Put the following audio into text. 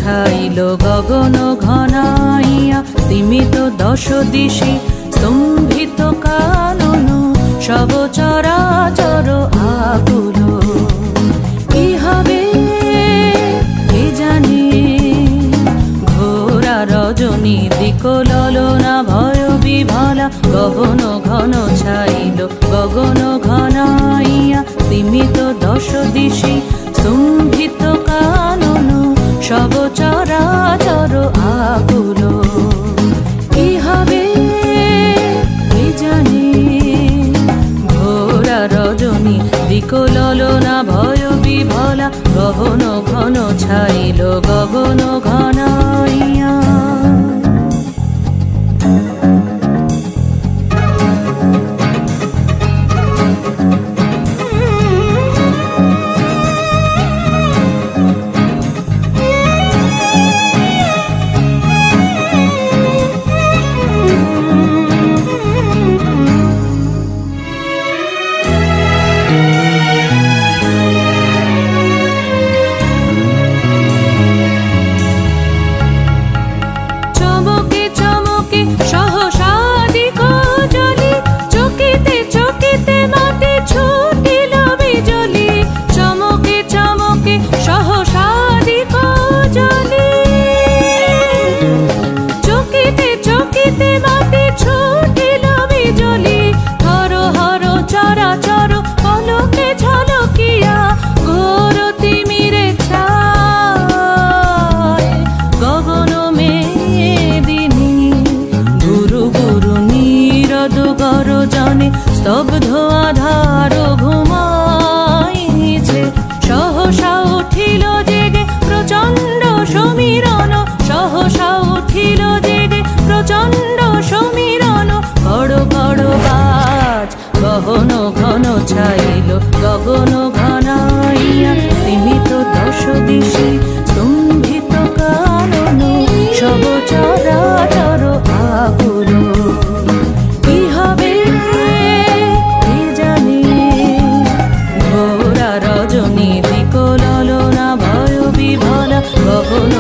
ছাইল গগন ঘনাইয়া স্তিমিত দশ দিশি স্তম্ভিত কানন সব চরাচর আকুল। কি হবে কে জানে, ঘোরা রজনী দিকললনা ভয় বিভলা গগন ঘন ছাইল গগন ঘনাইয়া স্তিমিত দশ দিশি স্তম্ভিত কানন সব চরাচর আকুল। কি হবে কে জানে, ঘোরা রজনী দিকললনা ভয় বিভলা গগন ঘন ছাইল গগন ঘনাইয়া। স্তব্ধ আধার ঘুমাইছে, সহসা উঠিল জেগে প্রচণ্ড সমীরণ, সহসা উঠিল জেগে প্রচণ্ড সমীরণ। বড় বড় বাজ গহন ঘন ছাইল গগন ঘনাইয়া স্তিমিত দশ দিশি স্তম্ভিত কানন সব চরাচর আকুল। কি হবে কে জানে, ঘোরা রজনী দিকললনা ভয় বিভলা গগন